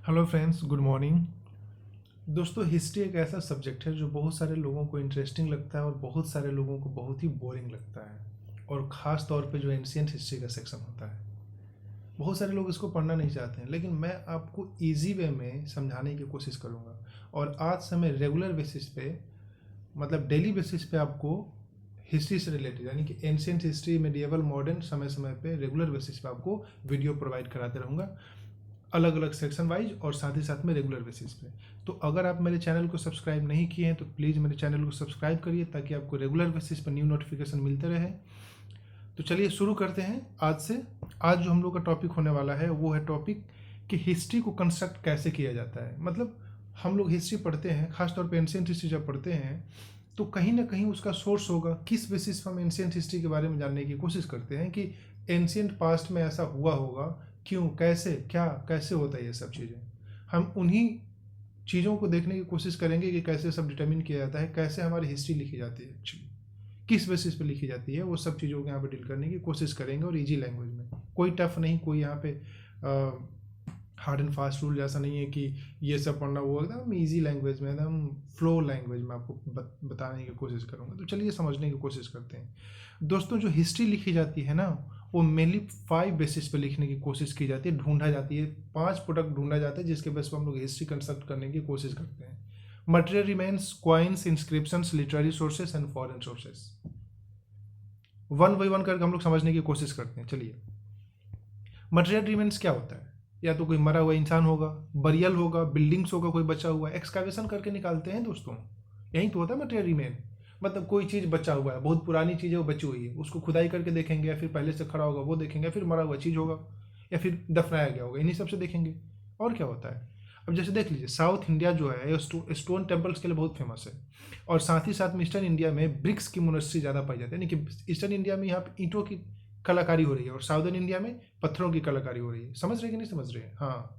Hello friends, good morning. दोस्तों, history एक ऐसा सब्जेक्ट है जो बहुत सारे लोगों को इंटरेस्टिंग लगता है और बहुत सारे लोगों को बहुत ही बोरिंग लगता है। और ख़ास तौर पे जो एंशियंट हिस्ट्री का सेक्शन होता है, बहुत सारे लोग इसको पढ़ना नहीं चाहते हैं, लेकिन मैं आपको इजी वे में समझाने की कोशिश करूँगा। और आज से मैं रेगुलर बेसिस पे, मतलब डेली बेसिस पे आपको हिस्ट्री से रिलेटेड, यानी कि एंशियंट हिस्ट्री, मेडिएवल, मॉडर्न, समय समय पे रेगुलर बेसिस पे आपको वीडियो प्रोवाइड कराते रहूँगा, अलग अलग सेक्शन वाइज और साथ ही साथ में रेगुलर बेसिस पे। तो अगर आप मेरे चैनल को सब्सक्राइब नहीं किए हैं तो प्लीज़ मेरे चैनल को सब्सक्राइब करिए, ताकि आपको रेगुलर बेसिस पर न्यू नोटिफिकेशन मिलते रहे। तो चलिए शुरू करते हैं आज से। आज जो हम लोग का टॉपिक होने वाला है वो है टॉपिक कि हिस्ट्री को कंस्ट्रक्ट कैसे किया जाता है। मतलब हम लोग हिस्ट्री पढ़ते हैं, खासतौर पर एंशियंट हिस्ट्री जब पढ़ते हैं तो कहीं ना कहीं उसका सोर्स होगा, किस बेसिस पर हम एंशियंट हिस्ट्री के बारे में जानने की कोशिश करते हैं कि एंशियंट पास्ट में ऐसा हुआ होगा, क्यों, कैसे, क्या, कैसे होता है, ये सब चीज़ें हम उन्हीं चीज़ों को देखने की कोशिश करेंगे कि कैसे सब डिटरमिन किया जाता है, कैसे हमारी हिस्ट्री लिखी जाती है, एक्चुअली किस बेसिस पे लिखी जाती है, वो सब चीज़ों को यहाँ पे डील करने की कोशिश करेंगे और इजी लैंग्वेज में। कोई टफ नहीं, कोई यहाँ पे हार्ड एंड फास्ट रूल जैसा नहीं है कि ये सब पढ़ना, वो एकदम इजी लैंग्वेज में, एकदम फ्लो लैंग्वेज में आपको बताने की कोशिश करूँगा। तो चलिए समझने की कोशिश करते हैं। दोस्तों, जो हिस्ट्री लिखी जाती है ना, वो मेनली 5 बेसिस पे लिखने की कोशिश की जाती है, ढूंढा जाती है, 5 प्रोडक्ट ढूंढा जाता है जिसके बेस पर हम लोग हिस्ट्री कंस्ट्रक्ट करने की कोशिश करते हैं। Material remains, coins, inscriptions, literary sources and foreign sources. One by one करके हम लोग समझने की कोशिश करते हैं। चलिए, मटेरियल रिमेन्स क्या होता है? या तो कोई मरा हुआ इंसान होगा, बरियल होगा, बिल्डिंग्स होगा, कोई बचा हुआ, एक्सकावेशन करके निकालते हैं दोस्तों, यही तो होता है मटेरियल रिमेन। मतलब कोई चीज़ बचा हुआ है, बहुत पुरानी चीज़ है, वो बची हुई है, उसको खुदाई करके देखेंगे, या फिर पहले से खड़ा होगा वो देखेंगे, फिर मरा हुआ चीज़ होगा, या फिर दफनाया गया होगा, इन्हीं सबसे देखेंगे। और क्या होता है? अब जैसे देख लीजिए, साउथ इंडिया जो है ये स्टोन टेम्पल्स के लिए बहुत फेमस है, और साथ ही साथ में ईस्टर्न इंडिया में ब्रिक्स की मोनेस्ट्री ज़्यादा पाई जाती है, यानी कि ईस्टर्न इंडिया में यहाँ पे ईंटों की कलाकारी हो रही है और साउदर्न इंडिया में पत्थरों की कलाकारी हो रही है। समझ रहे कि नहीं समझ रहे हैं? हाँ।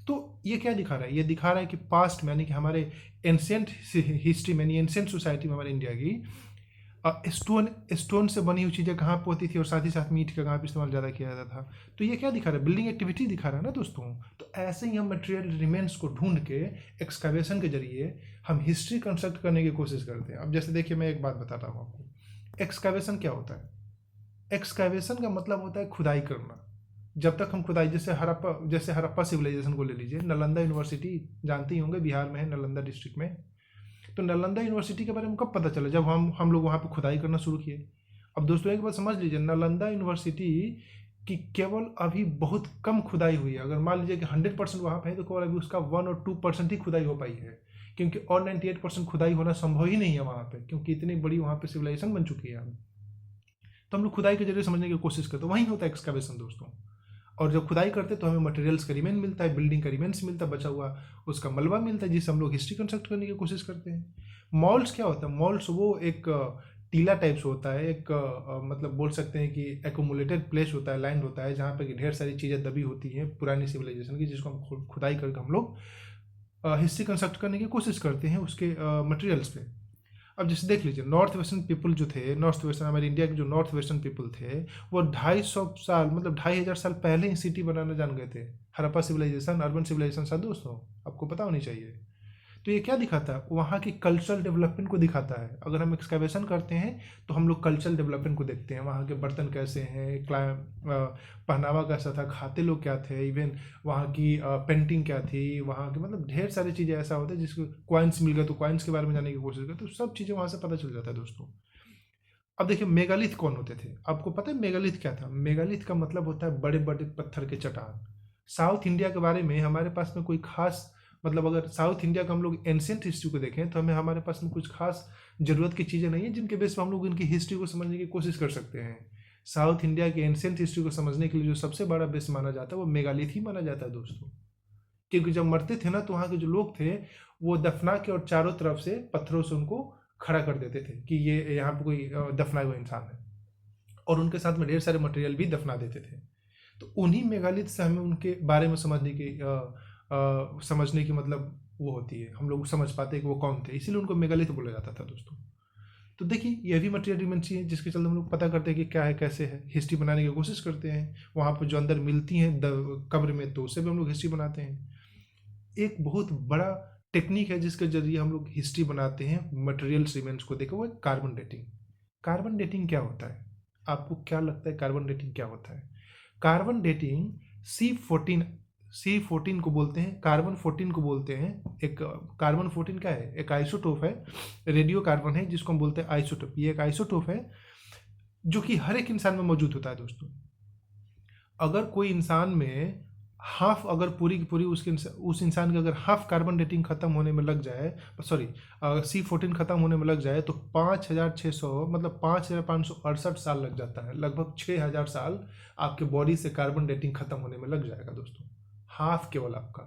तो ये क्या दिखा रहा है? ये दिखा रहा है कि पास्ट में, यानी कि हमारे एंशियंट हिस्ट्री में, एंशियंट सोसाइटी में हमारे इंडिया की स्टोन स्टोन से बनी हुई चीज़ें कहाँ पे होती थी, और साथ ही साथ मीट का कहाँ पे इस्तेमाल ज़्यादा किया जाता था। तो ये क्या दिखा रहा है? बिल्डिंग एक्टिविटी दिखा रहा है ना दोस्तों। तो ऐसे ही हम मटेरियल रिमेन्स को ढूंढ के एक्सकावेशन के जरिए हम हिस्ट्री कंस्ट्रक्ट करने की कोशिश करते हैं। अब जैसे देखिए, मैं एक बात बताता हूँ आपको, एक्सकावेशन क्या होता है? एक्सकैवेशन का मतलब होता है खुदाई करना। जब तक हम खुदाई, जैसे हड़प्पा सिविलाइजेशन को ले लीजिए, नालंदा यूनिवर्सिटी जानते ही होंगे, बिहार में है, नालंदा डिस्ट्रिक्ट में। तो नालंदा यूनिवर्सिटी के बारे में कब पता चला? जब हम लोग वहाँ पे खुदाई करना शुरू किए। अब दोस्तों एक बात समझ लीजिए, नालंदा यूनिवर्सिटी की केवल अभी बहुत कम खुदाई हुई है। अगर मान लीजिए कि 100% वहाँ पे है, तो केवल अभी उसका 1 और 2% ही खुदाई हो पाई है, क्योंकि और 98% खुदाई होना संभव ही नहीं है वहाँ पे, क्योंकि इतनी बड़ी वहाँ पे सिविलाइजेशन बन चुकी है। तो हम लोग खुदाई के जरिए समझने की कोशिश करते हैं, वहीं होता है एक्सकैवेशन दोस्तों। और जब खुदाई करते हैं तो हमें मटेरियल्स का रिमेन मिलता है, बिल्डिंग का रिमेन्स मिलता है, बचा हुआ उसका मलबा मिलता है, जिससे हम लोग हिस्ट्री कंस्ट्रक्ट करने की कोशिश करते हैं। मॉल्स क्या होता है? मॉल्स वो एक टीला टाइप से होता है, एक मतलब बोल सकते हैं कि एक्यूमुलेटेड प्लेस होता है, लैंड होता है, जहाँ पे कि ढेर सारी चीज़ें दबी होती हैं पुरानी सिविलाइजेशन की, जिसको हम खुदाई करके हम लोग हिस्ट्री कंस्ट्रक्ट करने की कोशिश करते हैं उसके मटेरियल्स पे। अब जैसे देख लीजिए, नॉर्थ वेस्टर्न पीपल जो थे, नॉर्थ वेस्टर्न हमारे इंडिया के जो नॉर्थ वेस्टर्न पीपल थे, वो 250 साल, मतलब 2500 साल पहले ही सिटी बनाना जान गए थे। हड़प्पा सिविलाइजेशन, अर्बन सिविलाइजेशन था दोस्तों, आपको पता होनी चाहिए। तो ये क्या दिखाता है? वहाँ की कल्चरल डेवलपमेंट को दिखाता है। अगर हम एक्सकैवेशन करते हैं तो हम लोग कल्चरल डेवलपमेंट को देखते हैं, वहाँ के बर्तन कैसे हैं, पहनावा कैसा था, खाते लोग क्या थे, इवन वहाँ की पेंटिंग क्या थी, वहाँ के मतलब ढेर सारी चीज़ें ऐसा होता है, जिसको कॉइन्स मिल गए तो कॉइन्स के बारे में जानने की कोशिश करते, तो सब चीज़ें वहाँ से पता चल जाता है दोस्तों। अब देखिए, मेगालिथ कौन होते थे? आपको पता है मेगालिथ क्या था? मेगालिथ का मतलब होता है बड़े बड़े पत्थर के चट्टान। साउथ इंडिया के बारे में हमारे पास में कोई खास, मतलब अगर साउथ इंडिया का हम लोग एंशियंट हिस्ट्री को देखें तो हमें हमारे पास में कुछ खास जरूरत की चीज़ें नहीं है जिनके बेस पर हम लोग इनकी हिस्ट्री को समझने की कोशिश कर सकते हैं। साउथ इंडिया की एंशियंट हिस्ट्री को समझने के लिए जो सबसे बड़ा बेस माना जाता है वो मेगालिथ ही माना जाता है दोस्तों। क्योंकि जब मरते थे ना, तो वहाँ के जो लोग थे वो दफना के और चारों तरफ से पत्थरों से उनको खड़ा कर देते थे कि ये यहाँ पे कोई दफनाया हुआ इंसान है, और उनके साथ में ढेर सारे मटेरियल भी दफना देते थे। तो उन्हीं मेगालिथ से हमें उनके बारे में समझने की मतलब वो होती है, हम लोग समझ पाते हैं कि वो कौन थे, इसीलिए उनको मेगालिथ बोला जाता था दोस्तों। तो देखिए, ये भी मटेरियल डिमेंसी है जिसके चलते हम लोग पता करते हैं कि क्या है, कैसे है, हिस्ट्री बनाने की कोशिश करते हैं। वहाँ पर जो अंदर मिलती हैं कब्र में, तो उससे भी हम लोग हिस्ट्री बनाते हैं। एक बहुत बड़ा टेक्निक है जिसके जरिए हम लोग हिस्ट्री बनाते हैं मटेरियल सीमेंट्स को देखो, वो कार्बन डेटिंग। कार्बन डेटिंग क्या होता है? आपको क्या लगता है कार्बन डेटिंग क्या होता है? कार्बन डेटिंग C14, C14 को बोलते हैं, कार्बन 14 को बोलते हैं। एक कार्बन 14 क्या है? एक आइसोटोप है, रेडियो कार्बन है, जिसको हम बोलते हैं आइसोटोप। ये एक आइसोटोप है जो कि हर एक इंसान में मौजूद होता है दोस्तों। अगर कोई इंसान में हाफ, अगर पूरी की पूरी उस इंसान की अगर हाफ कार्बन डेटिंग खत्म होने में लग जाए, सॉरी, C14 खत्म होने में लग जाए, तो 5,600 मतलब 5,568 साल लग जाता है। लगभग 6,000 साल आपके बॉडी से कार्बन डेटिंग खत्म होने में लग जाएगा दोस्तों, हाफ केवल आपका।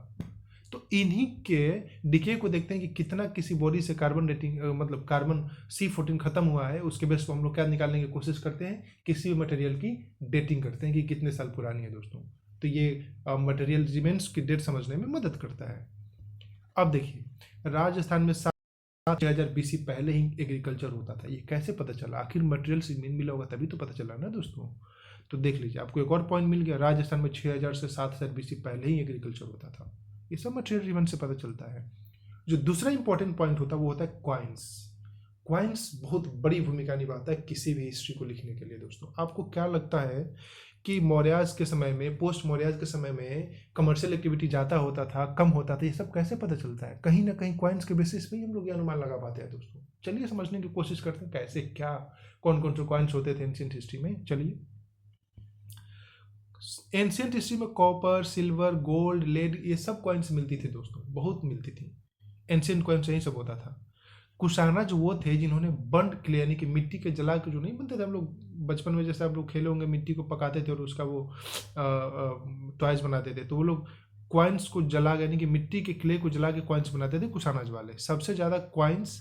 तो इन्हीं के डिके को देखते हैं कि कितना किसी बॉडी से कार्बन डेटिंग मतलब कार्बन C14 खत्म हुआ है। उसके बेस पर हम लोग क्या निकालने की कोशिश करते हैं, किसी भी मटेरियल की डेटिंग करते हैं कि कितने साल पुरानी है दोस्तों। तो ये मटेरियल रिमेन्स की डेट समझने में मदद करता है। अब देखिए, राजस्थान में 7,000 BC पहले ही एग्रीकल्चर होता था। ये कैसे पता चला? आखिर मटेरियल सीमेंट मिला होगा तभी तो पता चला ना दोस्तों। तो देख लीजिए, आपको एक और पॉइंट मिल गया, राजस्थान में 6,000 से 7,000 BC पहले ही एग्रीकल्चर होता था। ये सब मटेरियल रिमेंट से पता चलता है। जो दूसरा इंपॉर्टेंट पॉइंट होता है वो होता है क्वाइंस। क्वाइंस बहुत बड़ी भूमिका निभाता है किसी भी हिस्ट्री को लिखने के लिए दोस्तों। आपको क्या लगता है कि मौर्याज के समय में, पोस्ट मौर्याज के समय में कमर्शियल एक्टिविटी ज़्यादा होता था, कम होता था? ये सब कैसे पता चलता है? कहीं ना कहीं क्वाइंस के बेसिस पे ही हम लोग ये अनुमान लगा पाते हैं दोस्तों। चलिए समझने की कोशिश करते हैं कैसे, क्या, कौन कौन से क्वाइंस होते थे एंशियंट हिस्ट्री में। चलिए, एंशियंट हिस्ट्री में कॉपर, सिल्वर, गोल्ड, लेड, ये सब कॉइन्स मिलती थी दोस्तों, बहुत मिलती थी। एंशियंट कॉइन्स यही सब होता था। कुशाना जो वो थे जिन्होंने बर्न्ड क्ले यानी कि मिट्टी के जला के, जो नहीं बनते थे हम लोग बचपन में, जैसे आप लोग खेले होंगे, मिट्टी को पकाते थे और उसका वो टॉयज बनाते थे, तो वो लोग क्वाइंस को जला यानी कि मिट्टी के क्ले को जला के क्वाइंस बनाते थे कुशानाज वाले। सबसे ज़्यादा क्वाइंस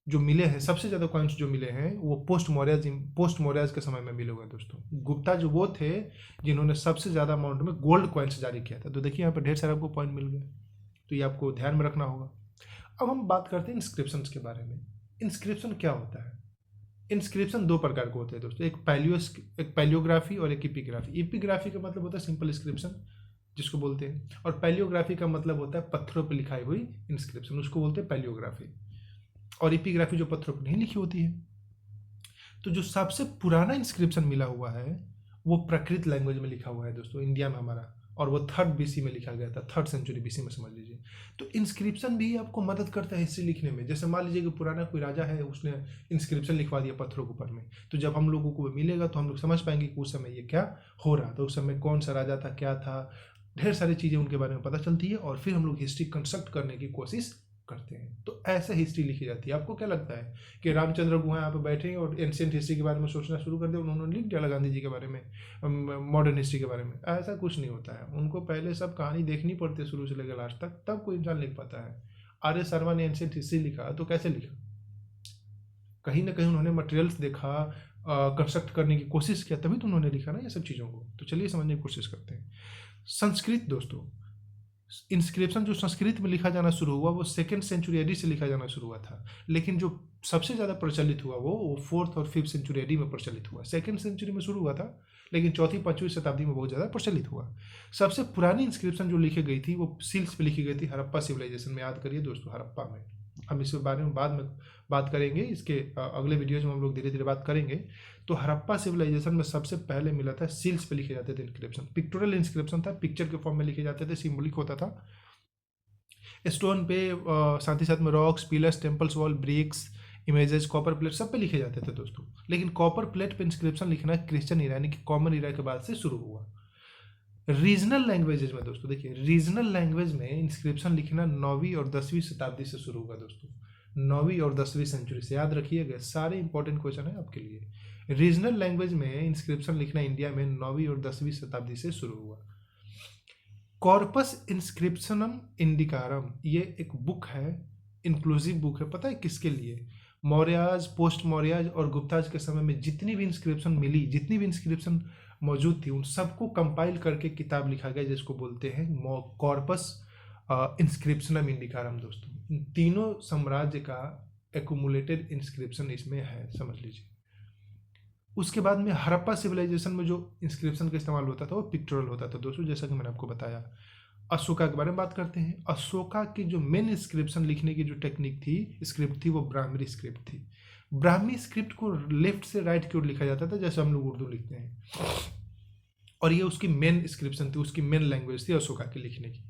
जो मिले हैं, सबसे ज़्यादा कॉइन्स जो मिले हैं वो पोस्ट मौर्याज के समय में मिले हुए हैं दोस्तों। गुप्ता जो वो थे जिन्होंने सबसे ज़्यादा अमाउंट में गोल्ड कॉइन्स जारी किया था। तो देखिए यहाँ पर ढेर सारे आपको पॉइंट मिल गए, तो ये आपको ध्यान में रखना होगा। अब हम बात करते हैं इंस्क्रिप्शंस के बारे में। इंस्क्रिप्शन क्या होता है? इंस्क्रिप्शन दो प्रकार के होते हैं दोस्तों, एक पैलियोग्राफी और एक इपिग्राफी। इपिग्राफी का मतलब होता है सिंपल इंस्क्रिप्शन जिसको बोलते हैं, और पैलियोग्राफी का मतलब होता है पत्थरों पर लिखाई हुई इंस्क्रिप्शन, उसको बोलते हैं पैलियोग्राफी। और इपिग्राफी जो पत्थरों पर नहीं लिखी होती है। तो जो सबसे पुराना इंस्क्रिप्शन मिला हुआ है वो प्राकृत लैंग्वेज में लिखा हुआ है दोस्तों, इंडिया में हमारा, और वो 3rd BC में लिखा गया था, 3rd सेंचुरी BC में, समझ लीजिए। तो इंस्क्रिप्शन भी आपको मदद करता है हिस्ट्री लिखने में। जैसे मान लीजिए कि पुराना कोई राजा है, उसने इंस्क्रिप्शन लिखवा दिया पत्थरों के ऊपर में, तो जब हम लोगों को मिलेगा तो हम लोग समझ पाएंगे कि उस समय ये क्या हो रहा था, उस समय कौन सा राजा था, क्या था, ढेर सारी चीज़ें उनके बारे में पता चलती है, और फिर हम लोग हिस्ट्री कंस्ट्रक्ट करने की कोशिश करते हैं। तो ऐसे हिस्ट्री लिखी जाती है। आपको क्या लगता है कि रामचंद्र गुहा यहाँ पे बैठे और एंशियंट हिस्ट्री के बारे में सोचना शुरू कर दिया, उन्होंने लिख दिया गांधी जी के बारे में, मॉडर्न हिस्ट्री के बारे में? ऐसा कुछ नहीं होता है। उनको पहले सब कहानी देखनी पड़ती है शुरू से लेकर लास्ट तक, तब कोई इंसान लिख पाता है। आर्य शर्मा ने एंशियंट हिस्ट्री लिखा तो कैसे लिखा? कहीं ना कहीं उन्होंने मटेरियल्स देखा, कंस्ट्रक्ट करने की कोशिश किया, तभी तो उन्होंने लिखा ना ये सब चीज़ों को। तो चलिए समझने की कोशिश करते हैं। संस्कृत दोस्तों, इंस्क्रिप्शन जो संस्कृत में लिखा जाना शुरू हुआ वो 2nd सेंचुरी AD से लिखा जाना शुरू हुआ था, लेकिन जो सबसे ज़्यादा प्रचलित हुआ वो 4th और 5th सेंचुरी AD में प्रचलित हुआ। 2nd सेंचुरी में शुरू हुआ था, लेकिन 4वीं 5वीं शताब्दी में बहुत ज़्यादा प्रचलित हुआ। सबसे पुरानी इंस्क्रिप्शन जो लिखी गई थी वो सील्स पे लिखी गई थी, हड़प्पा सिविलाइजेशन में। याद करिए दोस्तों, हड़प्पा में। हम इसके बारे में बाद में बात करेंगे, इसके अगले वीडियोज में हम लोग धीरे धीरे बात करेंगे। तो हड़प्पा सिविलाइजेशन में सबसे पहले मिला था, सील्स पे लिखे जाते थे इंस्क्रिप्शन। पिक्टोरियल इंस्क्रिप्शन था, पिक्चर के फॉर्म में लिखे जाते थे, सिंबॉलिक होता था। स्टोन पे साथ ही साथ में rocks, pillars, temples, wall, bricks, images, copper plate, सब पे लिखे जाते थे दोस्तों। लेकिन कॉपर प्लेट पे इंस्क्रिप्शन लिखना क्रिश्चियन इरा यानी कि कॉमन इरा के बाद से शुरू हुआ। रीजनल लैंग्वेजेज में दोस्तों, देखिए रीजनल लैंग्वेज में इंस्क्रिप्शन लिखना 9वीं और 10वीं शताब्दी से शुरू हुआ दोस्तों। 9वीं और 10वीं सेंचुरी से, याद रखिएगा, सारे इंपॉर्टेंट क्वेश्चन है आपके लिए। रीजनल लैंग्वेज में इंस्क्रिप्शन लिखना इंडिया में 9वीं और 10वीं शताब्दी से शुरू हुआ। कॉर्पस इंस्क्रिप्शनम इंडिकारम, ये एक बुक है, इंक्लूसिव बुक है। पता है किसके लिए? मौर्याज, पोस्ट मौर्याज और गुप्ताज के समय में जितनी भी इंस्क्रिप्शन मिली, जितनी भी इंस्क्रिप्शन मौजूद थी, उन सबको कंपाइल करके किताब लिखा गया जिसको बोलते हैं कॉर्पस इंस्क्रिप्शनम इंडिकारम दोस्तों। इन तीनों साम्राज्य का एक्यूमुलेटेड इंस्क्रिप्शन इसमें है, समझ लीजिए। उसके बाद में हड़प्पा सिविलाइजेशन में जो इंस्क्रिप्शन का इस्तेमाल होता था वो पिक्टोरल होता था दोस्तों, जैसा कि मैंने आपको बताया। अशोका के बारे में बात करते हैं। अशोका की जो मेन इंस्क्रिप्शन लिखने की जो टेक्निक थी, स्क्रिप्ट थी, वो ब्राह्मी स्क्रिप्ट थी। ब्राह्मी स्क्रिप्ट को लेफ्ट से राइट की ओर लिखा जाता था, जैसे हम लोग उर्दू लिखते हैं, और ये उसकी मेन इंस्क्रिप्शन थी, उसकी मेन लैंग्वेज थी अशोका की लिखने की।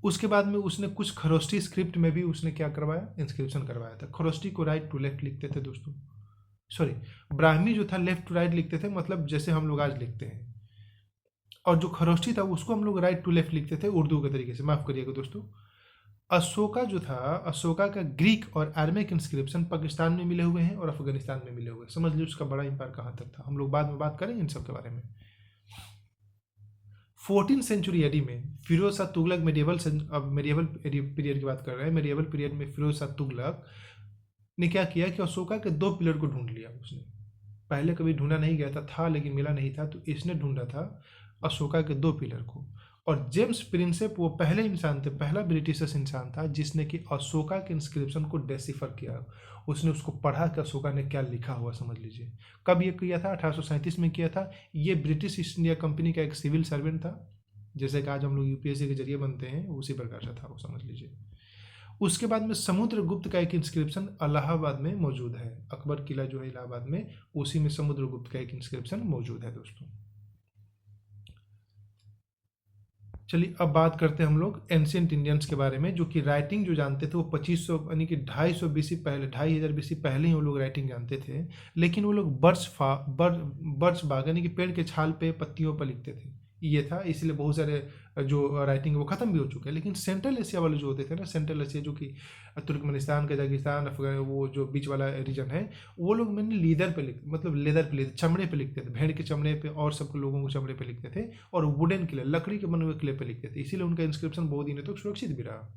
उसके बाद में उसने कुछ खरोष्टी स्क्रिप्ट में भी उसने क्या करवाया, इंस्क्रिप्शन करवाया था। खरोष्टी को राइट टू लेफ्ट लिखते थे दोस्तों, सॉरी, ब्राह्मी जो था लेफ्ट टू राइट लिखते थे, मतलब जैसे हम लोग आज लिखते हैं, और जो खरोष्टी था उसको हम लोग राइट टू लेफ्ट लिखते थे उर्दू के तरीके से, माफ करिएगा दोस्तों। अशोका जो था, अशोका का ग्रीक और अरमिक इंस्क्रिप्शन पाकिस्तान में मिले हुए हैं और अफगानिस्तान में मिले हुए हैं। समझ लीजिए उसका बड़ा इंपायर कहाँ तक था, हम लोग बाद में बात करेंगे इन सब के बारे में। 14 सेंचुरी एडी में फिरोज शाह तुगलक मेडिएवल पीरियड की बात कर रहे हैं, मेडिएवल पीरियड में फिरोज शाह तुगलक ने क्या किया कि अशोका के 2 पिलर को ढूंढ लिया उसने। पहले कभी ढूंढा नहीं गया था लेकिन मिला नहीं था, तो इसने ढूंढा था अशोका के 2 पिलर को। और जेम्स प्रिंसेप वो पहले इंसान थे, पहला ब्रिटिश इंसान था जिसने कि अशोका के इंस्क्रिप्शन को डेसिफर किया। उसने उसको पढ़ा कि अशोका ने क्या लिखा हुआ, समझ लीजिए। कब ये किया था? 1837 में किया था। ये ब्रिटिश ईस्ट इंडिया कंपनी का एक सिविल सर्वेंट था, जैसे कि आज हम लोग यूपीएससी के जरिए बनते हैं, उसी प्रकार से था वो, समझ लीजिए। उसके बाद में समुद्रगुप्त का एक इंस्क्रिप्शन इलाहाबाद में मौजूद है। अकबर किला जो है इलाहाबाद में, उसी में समुद्रगुप्त का एक इंस्क्रिप्शन मौजूद है दोस्तों। चलिए अब बात करते हैं हम लोग एंशियंट इंडियंस के बारे में, जो कि राइटिंग जो जानते थे वो 2500 यानी कि 250 बीसी पहले, 2500 बीसी पहले ही वो लोग राइटिंग जानते थे। लेकिन वो लोग बर्च बाग यानी कि पेड़ के छाल पे, पत्तियों पर लिखते थे, ये था। इसलिए बहुत सारे जो राइटिंग वो खत्म भी हो चुके हैं। लेकिन सेंट्रल एशिया वाले जो होते थे ना, सेंट्रल एशिया जो कि तुर्कमेनिस्तान, कजाकिस्तान, अफगान, वो जो बीच वाला रीजन है, वो लोग मैंने लीदर पे लिखते, मतलब लेदर पे लिखते, चमड़े पे लिखते थे, भेड़ के चमड़े पे और सब लोगों को चमड़े पे लिखते थे, और वुडन क्ले, लकड़ी के बने हुए क्ले पे लिखते थे। इसीलिए उनका इंस्क्रिप्शन बहुत दिनों तक सुरक्षित भी रहा।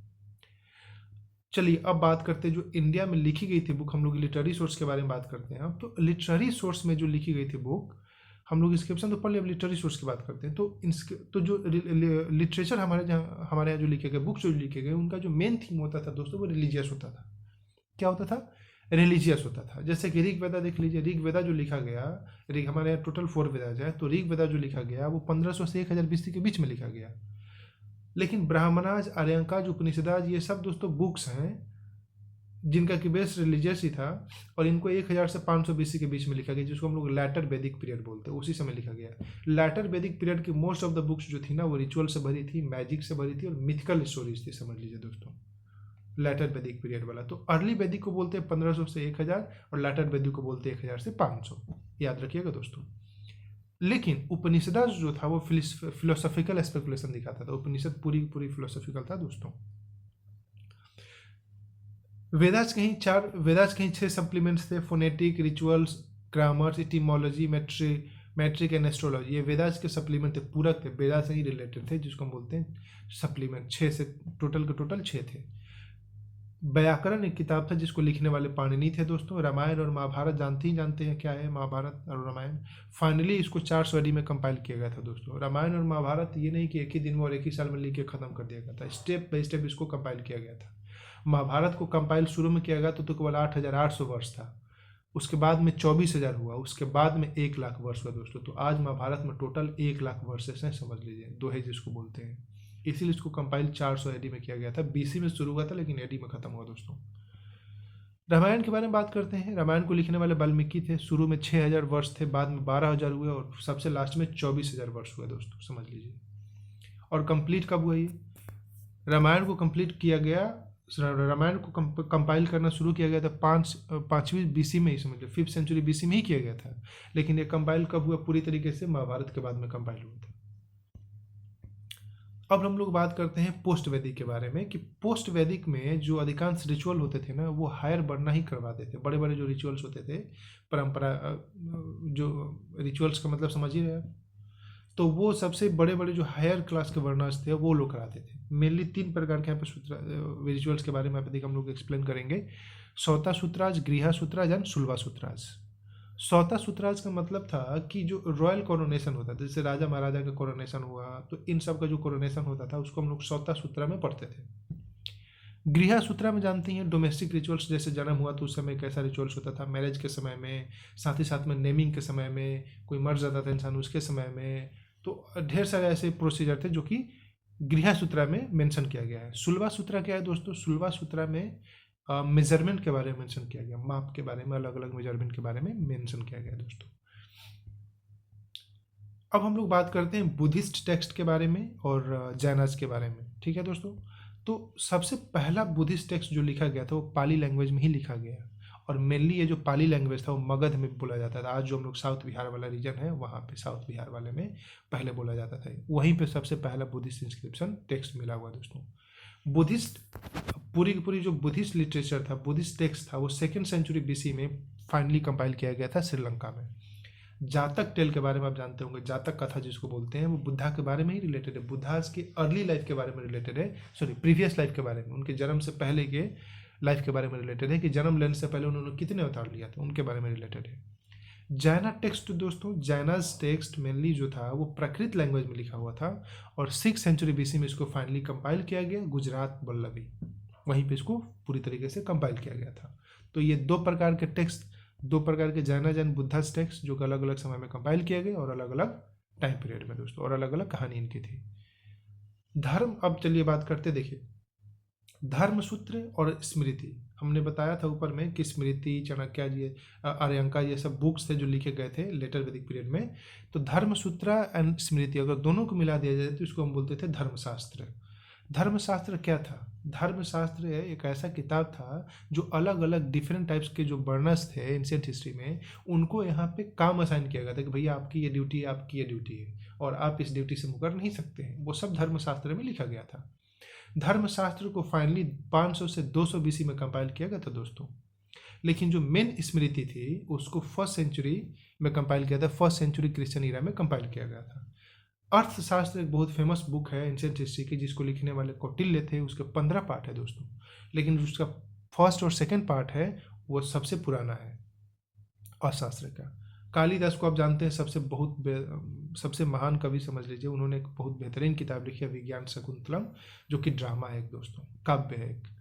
चलिए अब बात करते हैं जो इंडिया में लिखी गई थी बुक, हम लोग लिटरेरी सोर्स के बारे में बात करते हैं। अब तो लिटरेरी सोर्स में जो लिखी गई थी बुक, हम लोग इंस्क्रिप्शन तो पढ़ लिया, अब लिटरेरी सोर्स की बात करते हैं। तो जो लिटरेचर हमारे यहाँ जो लिखे गए, बुक्स जो लिखे गए, उनका जो मेन थीम होता था दोस्तों, वो रिलीजियस होता था। क्या होता था? रिलीजियस होता था। जैसे कि ऋग वेदा देख लीजिए, ऋग वेदा जो लिखा गया, ऋग हमारे यहाँ टोटल 4 वेदाज है, तो ऋग वेदा जो लिखा गया वो 1500 से 1000 बीसी के बीच में लिखा गया। लेकिन ब्राह्मणाज, आर्यकाज, उपनिषदाज, ये सब दोस्तों बुक्स हैं जिनका कि बेस रिलीजियस ही था, और इनको 1000 से 500 बीसी के बीच में लिखा गया, जिसको हम लोग लैटर वैदिक पीरियड बोलते हैं, उसी समय लिखा गया। लैटर वैदिक पीरियड की मोस्ट ऑफ द बुक्स जो थी ना, वो रिचुअल से भरी थी, मैजिक से भरी थी, और मिथिकल स्टोरीज थी, समझ लीजिए दोस्तों, लैटर वैदिक पीरियड वाला। तो अर्ली वैदिक को बोलते हैं 1500 से 1000, और लैटर वैदिक को बोलते हैं 1000 से 500, याद रखिएगा दोस्तों। लेकिन उपनिषद जो था वो फिलोसॉफिकल स्पेकुलेशन दिखाता था। उपनिषद पूरी पूरी फिलोसॉफिकल था दोस्तों। वेदास कहीं 6 सप्लीमेंट्स थे, phonetic, rituals, grammars, etymology, metric and astrology. ये वेदास के सप्लीमेंट थे, पूरक थे, वेदा से ही रिलेटेड थे, जिसको हम बोलते हैं सप्लीमेंट। 6 से टोटल के टोटल 6 थे। व्याकरण एक किताब था जिसको लिखने वाले पाणिनि थे दोस्तों। रामायण और महाभारत जानते हैं क्या है महाभारत और रामायण। फाइनली इसको 400 AD में कंपाइल किया गया था दोस्तों। रामायण और महाभारत ये नहीं कि एक ही दिन में और एक ही साल में लिख के खत्म कर दिया गया था, स्टेप बाय स्टेप इसको कंपाइल किया गया था। महाभारत को कंपाइल शुरू में किया गया तो केवल 8800 वर्ष था, उसके बाद में 24,000 हुआ, उसके बाद में 1 लाख वर्ष हुआ दोस्तों। तो आज महाभारत में टोटल 1 लाख वर्सेस हैं, समझ लीजिए, दोहे जिसको बोलते हैं। इसीलिए इसको कंपाइल 400 AD में किया गया था। बीसी में शुरू हुआ था लेकिन AD में खत्म हुआ दोस्तों। रामायण के बारे में बात करते हैं। रामायण को लिखने वाले वाल्मीकि थे। शुरू में 6000 वर्ष थे, बाद में 12000 हुए, और सबसे लास्ट में 24000 वर्ष हुए दोस्तों, समझ लीजिए। और कंप्लीट कब हुआ ये? रामायण को कंप्लीट किया गया, रामायण को कंपाइल करना शुरू किया गया था 5वीं BC में ही, समझ लीजिए 5th सेंचुरी BC में ही किया गया था। लेकिन ये कंपाइल कब हुआ पूरी तरीके से? महाभारत के बाद में कंपाइल हुआ था। अब हम लोग बात करते हैं पोस्ट वैदिक के बारे में, कि पोस्ट वैदिक में जो अधिकांश रिचुअल होते थे ना, वो हायर वर्ना ही करवाते थे। बड़े बड़े जो रिचुअल्स होते थे, परंपरा, जो रिचुअल्स का मतलब समझ ही रहे आप, तो वो सबसे बड़े बड़े जो हायर क्लास के वर्णास थे वो लोग कराते थे। मेनली 3 प्रकार के यहाँ पे रिचुअल्स के बारे में हम लोग एक्सप्लेन करेंगे। सौता सूत्राज, गृहा सूत्राज एंड शुल्वा सूत्राज। सौता सूत्राज का मतलब था कि जो रॉयल कोरोनेशन होता था, जैसे राजा महाराजा का कोरोनेशन हुआ, तो इन सब का जो कोरोनेशन होता था उसको हम लोग सौता सूत्रा में पढ़ते थे। गृहा सूत्रा में जानते हैं डोमेस्टिक रिचुअल्स, जैसे जन्म हुआ तो उस समय कैसा रिचुअल्स होता था, मैरिज के समय में, साथ ही साथ में नेमिंग के समय में, कोई मर जाता था इंसान उसके समय में, तो ढेर सारे ऐसे प्रोसीजर थे जो कि गृह सूत्रा में मेंशन किया गया है। सुलवा सूत्रा क्या है दोस्तों? सुलवा सूत्रा में मेजरमेंट के बारे में मेंशन किया गया, माप के बारे में, अलग अलग मेजरमेंट के बारे में मेंशन किया गया दोस्तों। अब हम लोग बात करते हैं बुद्धिस्ट टेक्स्ट के बारे में और जैनाज के बारे में। ठीक है दोस्तों, तो सबसे पहला बुद्धिस्ट टेक्स्ट जो लिखा गया था वो पाली लैंग्वेज में ही लिखा गया, और मेनली ये जो पाली लैंग्वेज था वो मगध में बोला जाता था। आज जो हम लोग साउथ बिहार वाला रीजन है वहाँ पे, साउथ बिहार वाले में पहले बोला जाता था। वहीं पे सबसे पहला बुद्धिस्ट इंस्क्रिप्शन टेक्स्ट मिला हुआ दोस्तों। बुद्धिस्ट पूरी की पूरी जो बुद्धिस्ट लिटरेचर था, बुद्धिस्ट टेक्स्ट था, वो 2nd सेंचुरी BC में फाइनली कंपाइल किया गया था श्रीलंका में। जातक टेल के बारे में आप जानते होंगे, जातक कथा जिसको बोलते हैं, वो बुद्धा के बारे में ही रिलेटेड है, बुद्धा की अर्ली लाइफ के बारे में रिलेटेड है, सॉरी प्रीवियस लाइफ के बारे में, उनके जन्म से पहले के लाइफ के बारे में रिलेटेड है, कि जन्म लेने से पहले उन्होंने कितने अवतार लिया था उनके बारे में रिलेटेड है। जैना टेक्स्ट दोस्तों, जैनाज टेक्स्ट मेनली जो था वो प्राकृत लैंग्वेज में लिखा हुआ था, और 6th सेंचुरी BC में इसको फाइनली कंपाइल किया गया, गुजरात वल्लभी, वहीं पे इसको पूरी तरीके से कंपाइल किया गया था। तो ये दो प्रकार के टेक्स्ट, दो प्रकार के जैनाज एंड बुद्धास टेक्स्ट जो अलग अलग समय में कंपाइल किए गए और अलग अलग टाइम पीरियड में दोस्तों, और अलग अलग कहानी इनकी थी। धर्म, अब चलिए बात करते, देखिए धर्मसूत्र और स्मृति, हमने बताया था ऊपर में कि स्मृति, चाणक्य जी, आर्यंका, ये सब बुक्स थे जो लिखे गए थे लेटर वैदिक पीरियड में। तो धर्मसूत्र एंड स्मृति अगर दोनों को मिला दिया जाए तो इसको हम बोलते थे धर्मशास्त्र। धर्मशास्त्र क्या था? धर्मशास्त्र एक ऐसा किताब था जो अलग अलग डिफरेंट टाइप्स के जो बर्नर्स थे एंशिएंट हिस्ट्री में, उनको यहाँ पे काम असाइन किया गया था कि भैया आपकी ये ड्यूटी है, आपकी ये ड्यूटी है, और आप इस ड्यूटी से मुकर नहीं सकते हैं। वो सब धर्मशास्त्र में लिखा गया था। धर्मशास्त्र को फाइनली 500 से 200 BC में कंपाइल किया गया था दोस्तों। लेकिन जो मेन स्मृति थी उसको 1st सेंचुरी में कंपाइल किया था, 1st सेंचुरी क्रिश्चियन ईरा में कंपाइल किया गया था। अर्थशास्त्र एक बहुत फेमस बुक है एंशिएंट हिस्ट्री की, जिसको लिखने वाले कौटिल्य थे। उसके 15 पार्ट है दोस्तों, लेकिन उसका 1st और 2nd पार्ट है वो सबसे पुराना है अर्थशास्त्र का। कालिदास को आप जानते हैं, सबसे महान कवि समझ लीजिए। उन्होंने एक बहुत बेहतरीन किताब लिखी है विज्ञान शकुंतलम, जो कि ड्रामा है एक दोस्तों, काव्य है एक।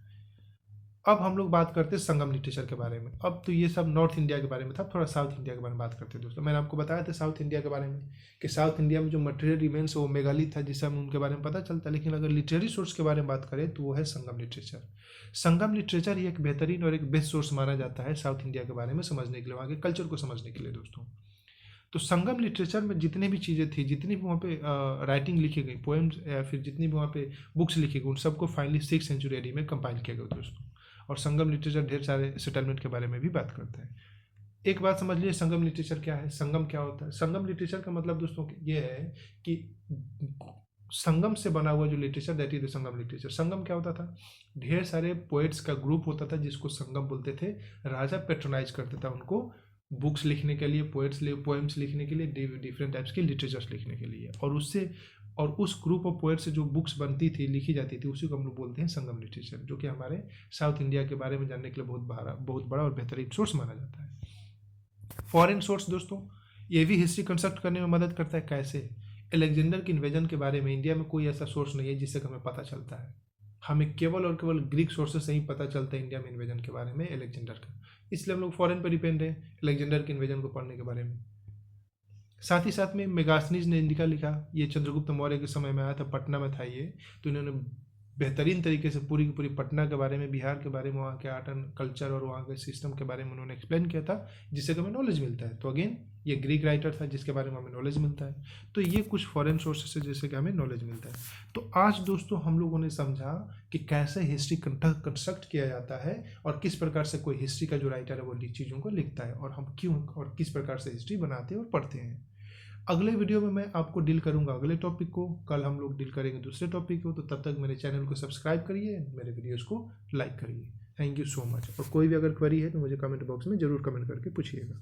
अब हम लोग बात करते हैं संगम लिटरेचर के बारे में। अब तो ये सब नॉर्थ इंडिया के बारे में था, थोड़ा साउथ इंडिया के बारे में बात करते हैं दोस्तों। मैंने आपको बताया था साउथ इंडिया के बारे में कि साउथ इंडिया में जो मटेरियल रिमेन्स वो मेगालिथ था, जिससे हमें उनके बारे में पता चलता है। लेकिन अगर लिटरेरी सोर्स के बारे में बात करें तो वो है संगम लिटरेचर। संगम लिटरेचर ही एक बेहतरीन और एक बेस्ट सोर्स माना जाता है साउथ इंडिया के बारे में समझने के लिए, वहाँ के कल्चर को समझने के लिए दोस्तों। तो संगम लिटरेचर में जितनी भी चीज़ें थी, जितनी भी वहाँ पे राइटिंग लिखी गई, पोएम्स या फिर जितनी भी वहाँ पे बुक्स लिखी गई, उन सबको फाइनली 6th सेंचुरी AD में कंपाइल किया गया दोस्तों। और संगम लिटरेचर ढेर सारे सेटलमेंट के बारे में भी बात करते हैं। एक बात समझ लीजिए, संगम लिटरेचर क्या है, संगम क्या होता है। संगम लिटरेचर का मतलब दोस्तों ये है कि संगम से बना हुआ जो literature, that is the Sangam literature. Sangam क्या होता था? ढेर सारे पोएट्स का ग्रुप होता था जिसको संगम बोलते थे। राजा पेट्रोनाइज करता था उनको बुक्स लिखने के लिए, पोएम्स लिखने के लिए, डिफरेंट टाइप्स के लिटरेचर्स लिखने के लिए, और उस ग्रुप ऑफ पोएट से जो बुक्स बनती थी, लिखी जाती थी, उसी को हम लोग बोलते हैं संगम लिटरेचर, जो कि हमारे साउथ इंडिया के बारे में जानने के लिए बहुत बड़ा और बेहतरीन सोर्स माना जाता है। फॉरेन सोर्स दोस्तों, ये भी हिस्ट्री कंस्ट्रक्ट करने में मदद करता है। कैसे? अलेक्जेंडर के इन्वेजन के बारे में इंडिया में कोई ऐसा सोर्स नहीं है जिससे हमें पता चलता है। हमें केवल और केवल ग्रीक सोर्सेज से ही पता चलता है इंडिया में इन्वेजन के बारे में, अलेक्जेंडर का। इसलिए हम लोग फॉरेन पर डिपेंड है अलेक्जेंडर के इन्वेजन को पढ़ने के बारे में। साथ ही साथ में मेगास्थनीज ने इंडिका लिखा, ये चंद्रगुप्त मौर्य के समय में आया था, पटना में था ये। तो इन्होंने बेहतरीन तरीके से पूरी की पूरी पटना के बारे में, बिहार के बारे में, वहाँ के आर्ट एंड कल्चर और वहाँ के सिस्टम के बारे में उन्होंने एक्सप्लेन किया था, जिससे कि हमें नॉलेज मिलता है। तो अगेन ये ग्रीक राइटर था जिसके बारे में हमें नॉलेज मिलता है। तो ये कुछ फॉरेन सोर्सेस है जिससे कि हमें नॉलेज मिलता है। तो आज दोस्तों हम लोगों ने समझा कि कैसे हिस्ट्री कंस्ट्रक्ट किया जाता है और किस प्रकार से कोई हिस्ट्री का जो राइटर है वो चीज़ों को लिखता है, और हम क्यों और किस प्रकार से हिस्ट्री बनाते हैं और पढ़ते हैं। अगले वीडियो में मैं आपको डील करूंगा अगले टॉपिक को, कल हम लोग डील करेंगे दूसरे टॉपिक को। तो तब तक मेरे चैनल को सब्सक्राइब करिए, मेरे वीडियोस को लाइक करिए। Thank you so much. और कोई भी अगर क्वेरी है तो मुझे कमेंट बॉक्स में ज़रूर कमेंट करके पूछिएगा।